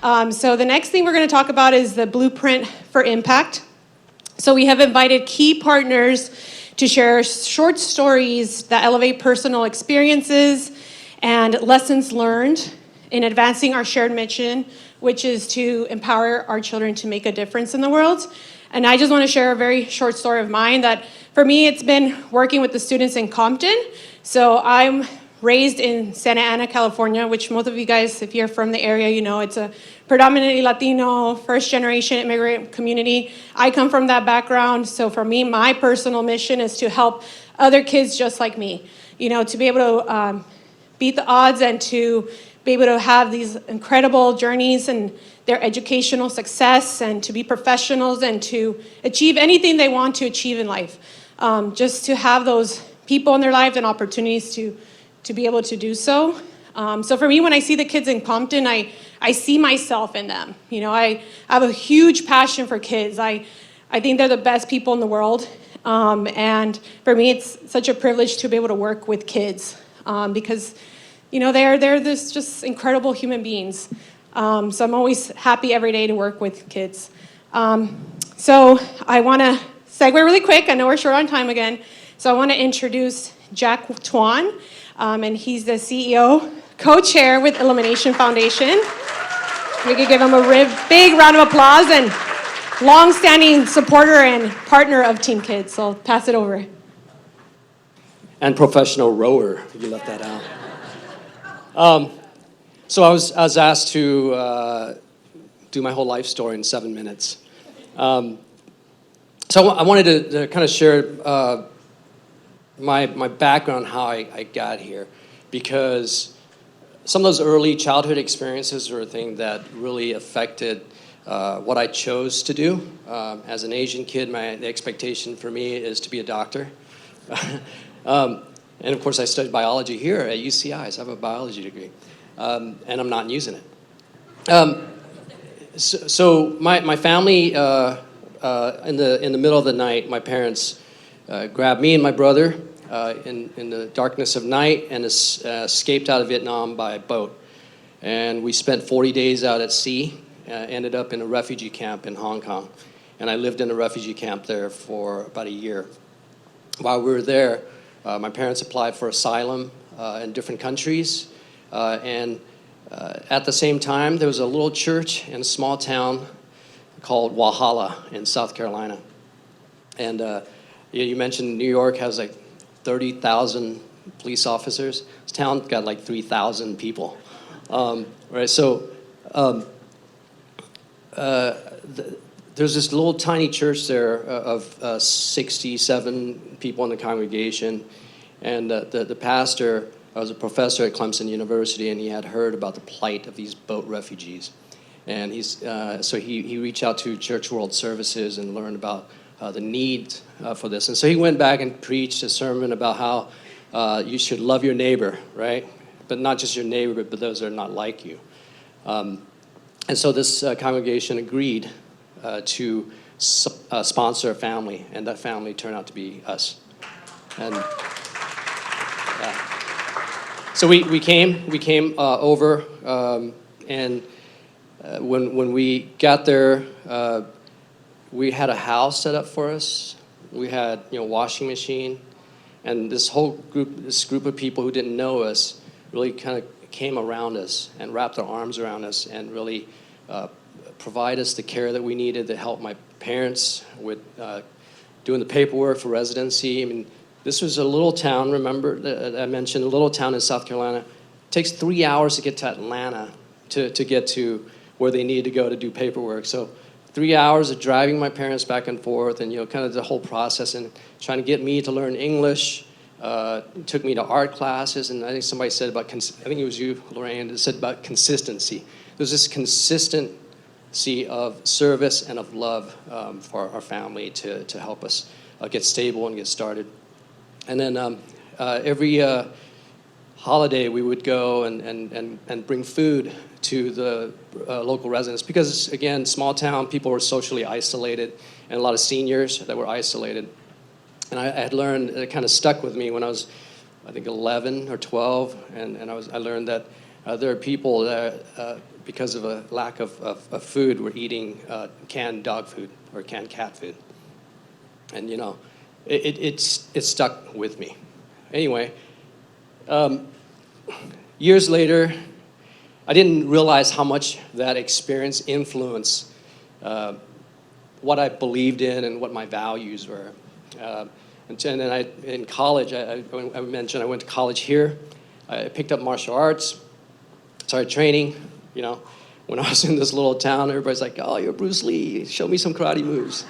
So the next thing we're going to talk about is the blueprint for impact. So we have invited key partners to share short stories that elevate personal experiences and lessons learned in advancing our shared mission, which is to empower our children to make a difference in the world. And I just want to share a very short story of mine that for me, it's been working with the students in Compton. So I'm raised in Santa Ana, California, which most of you guys, if you're from the area, you know it's a predominantly Latino, first-generation immigrant community. I come from that background, so for me, my personal mission is to help other kids just like me, you know, to be able to beat the odds and to be able to have these incredible journeys and their educational success and to be professionals and to achieve anything they want to achieve in life. Just to have those people in their lives and opportunities to be able to do so. So for me, when I see the kids in Compton, I see myself in them. You know, I have a huge passion for kids. I think they're the best people in the world. And for me, it's such a privilege to be able to work with kids because, you know, they're this just incredible human beings. So I'm always happy every day to work with kids. So I want to segue really quick. I know we're short on time again. So I want to introduce Jack Toan. And he's the CEO, co-chair with Elimination Foundation. We could give him a big round of applause and long-standing supporter and partner of Team Kids. So I'll pass it over. And professional rower, you left that out. So I was asked to do my whole life story in 7 minutes. So I wanted to kind of share my background, how I got here, because some of those early childhood experiences are a thing that really affected what I chose to do. As an Asian kid, the expectation for me is to be a doctor. And of course, I studied biology here at UCI, so I have a biology degree, and I'm not using it. So my family, in the middle of the night, my parents grabbed me and my brother in the darkness of night and escaped out of Vietnam by boat. And we spent 40 days out at sea, ended up in a refugee camp in Hong Kong. And I lived in a refugee camp there for about a year. While we were there, my parents applied for asylum in different countries. And at the same time, there was a little church in a small town called Walhalla in South Carolina. And you mentioned New York has like 30,000 police officers. This town got like 3,000 people, right? So there's this little tiny church there of 67 people in the congregation, and the pastor was a professor at Clemson University, and he had heard about the plight of these boat refugees, and so he reached out to Church World Services and learned about the need for this. And so he went back and preached a sermon about how you should love your neighbor, right? But not just your neighbor, but those that are not like you. And so this congregation agreed to sponsor a family, and that family turned out to be us. And so we came over, and when we got there, we had a house set up for us. We had, washing machine, and this group of people who didn't know us really kind of came around us and wrapped their arms around us and really provide us the care that we needed to help my parents with doing the paperwork for residency. I mean, this was a little town. Remember that I mentioned a little town in South Carolina. It takes 3 hours to get to Atlanta to get to where they need to go to do paperwork. So 3 hours of driving my parents back and forth, and kind of the whole process, and trying to get me to learn English. Took me to art classes, and I think somebody said about, I think it was you, Lorraine, that said about consistency. There's this consistency of service and of love for our family to help us get stable and get started. And then every holiday we would go and bring food to the local residents, because again, small town, people were socially isolated, and a lot of seniors that were isolated. And I had learned, it kind of stuck with me when I was, I think, 11 or 12, and I learned that There are people that, because of a lack of food, were eating canned dog food or canned cat food. And, it stuck with me. Anyway, years later, I didn't realize how much that experience influenced what I believed in and what my values were. And then in college, I mentioned I went to college here. I picked up martial arts, started training. When I was in this little town, everybody's like, "Oh, you're Bruce Lee. Show me some karate moves."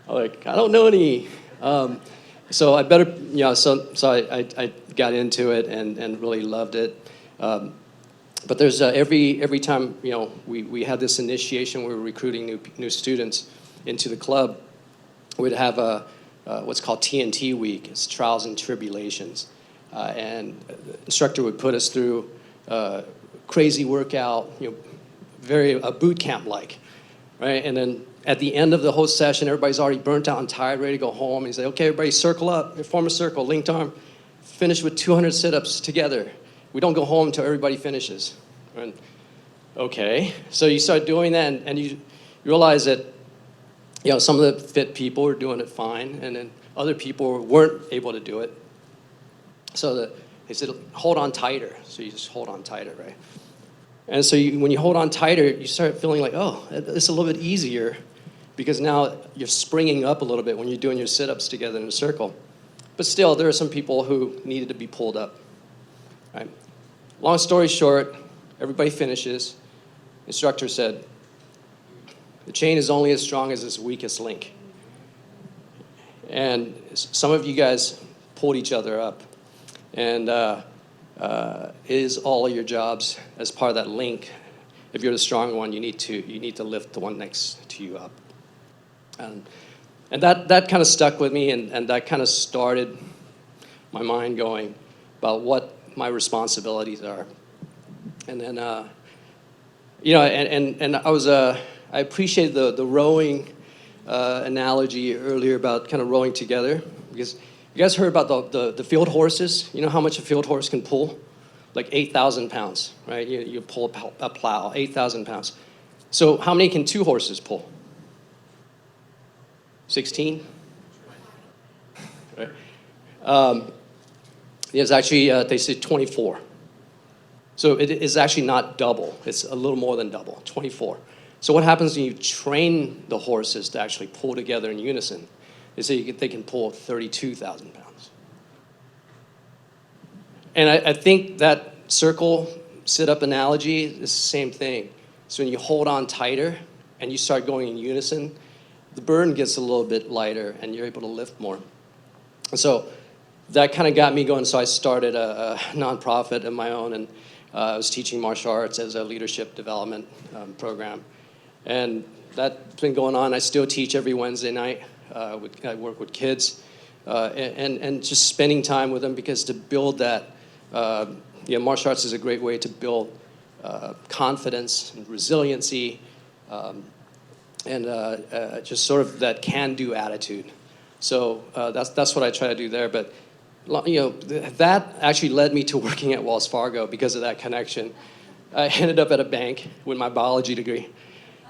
I'm like, "I don't know any." So I better, so I got into it and really loved it. But there's every time we had this initiation, we were recruiting new students into the club. We'd have what's called TNT week. It's trials and tribulations, and the instructor would put us through crazy workout, very boot camp like, right? And then at the end of the whole session, everybody's already burnt out and tired, ready to go home. And he's like, "Okay, everybody, circle up, form a circle, linked arm, finish with 200 sit-ups together. We don't go home until everybody finishes." And, okay, so you start doing that, and you realize that some of the fit people were doing it fine, and then other people weren't able to do it. So they said, "Hold on tighter." So you just hold on tighter, right? And so when you hold on tighter, you start feeling like, oh, it's a little bit easier, because now you're springing up a little bit when you're doing your sit-ups together in a circle. But still, there are some people who needed to be pulled up, right? Long story short, everybody finishes. Instructor said, "The chain is only as strong as its weakest link." And some of you guys pulled each other up. And it is all of your jobs as part of that link. If you're the strong one, you need to lift the one next to you up. And that kind of stuck with me, and that kind of started my mind going about what my responsibilities are. And then, and I appreciated the rowing analogy earlier about kind of rowing together, because you guys heard about the field horses? You know how much a field horse can pull? Like 8,000 pounds, right? You pull a plow, 8,000 pounds. So how many can two horses pull? 16? Right. It's actually, they say 24. So it is actually not double. It's a little more than double, 24. So what happens when you train the horses to actually pull together in unison? They say they can pull 32,000 pounds. And I think that circle sit-up analogy is the same thing. So when you hold on tighter and you start going in unison, the burden gets a little bit lighter and you're able to lift more. And so that kind of got me going. So I started a nonprofit of my own, and I was teaching martial arts as a leadership development program. And that's been going on. I still teach every Wednesday night. I work with kids and just spending time with them, because to build that, martial arts is a great way to build confidence and resiliency, and just sort of that can-do attitude. So that's what I try to do there. But that actually led me to working at Wells Fargo because of that connection. I ended up at a bank with my biology degree,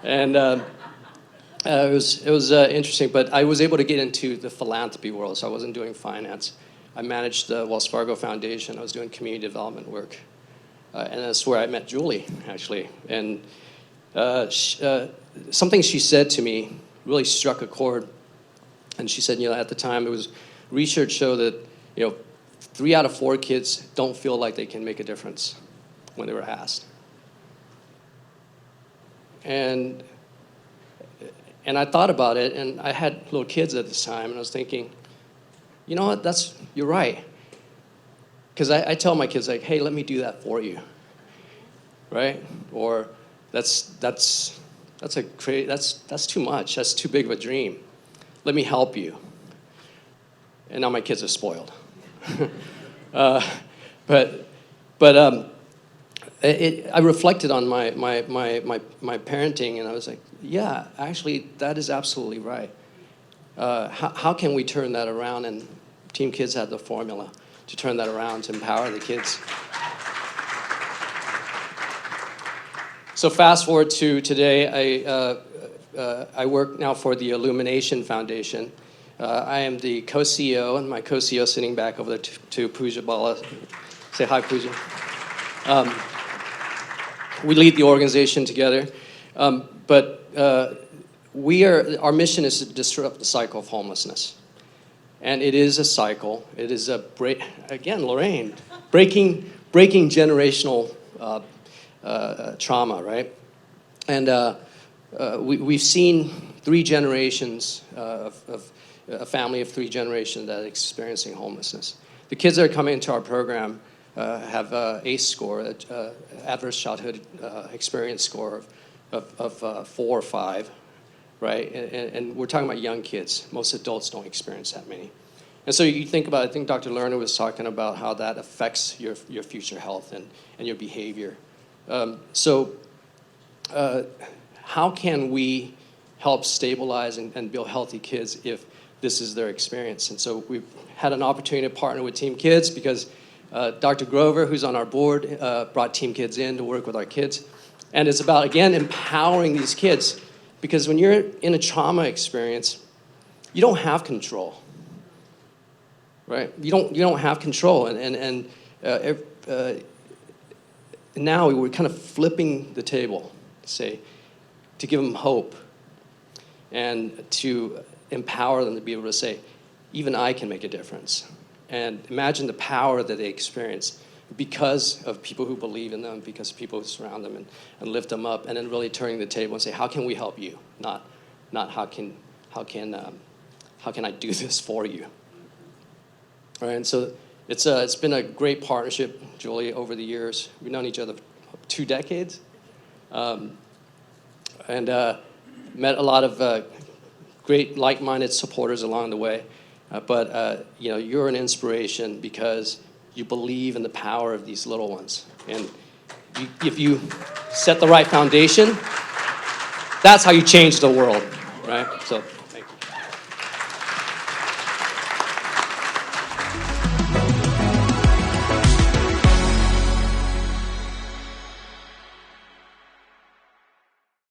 and it was interesting. But I was able to get into the philanthropy world, so I wasn't doing finance. I managed the Wells Fargo Foundation. I was doing community development work, and that's where I met Julie, actually. And something she said to me really struck a chord. And she said, at the time, it was research showed that 3 out of 4 kids don't feel like they can make a difference when they were asked. And I thought about it, and I had little kids at this time, and I was thinking, you know what, you're right. Because I tell my kids, like, hey, let me do that for you, right? Or that's too much, that's too big of a dream. Let me help you. And now my kids are spoiled. I reflected on my parenting, and I was like, yeah, actually, that is absolutely right. How can we turn that around? And Team Kids had the formula to turn that around, to empower the kids. So fast forward to today, I work now for the Illumination Foundation. I am the co-CEO, and my co-CEO sitting back over there to Pooja Bala. Say hi, Pooja. We lead the organization together, but our mission is to disrupt the cycle of homelessness. And it is a cycle. It is again, Lorraine, breaking generational trauma, right? And we've seen 3 generations of a family of 3 generations that are experiencing homelessness. The kids that are coming into our program have ACE score, adverse childhood experience score of 4 or 5, right? And we're talking about young kids. Most adults don't experience that many. And so you think about, I think Dr. Lerner was talking about how that affects your future health and your behavior. How can we help stabilize and build healthy kids if this is their experience? And so we've had an opportunity to partner with Team Kids because Dr. Grover, who's on our board, brought Team Kids in to work with our kids. And it's about, again, empowering these kids. Because when you're in a trauma experience, you don't have control, right? You don't have control. And now we're kind of flipping the table, to give them hope and to empower them to be able to say, even I can make a difference. And imagine the power that they experience because of people who believe in them, because of people who surround them and lift them up, and then really turning the table and say, how can we help you? Not how can I do this for you? All right, and so it's been a great partnership, Julie, over the years. We've known each other for 2 decades, and met a lot of great like-minded supporters along the way. But you're an inspiration because you believe in the power of these little ones. And if you set the right foundation, that's how you change the world.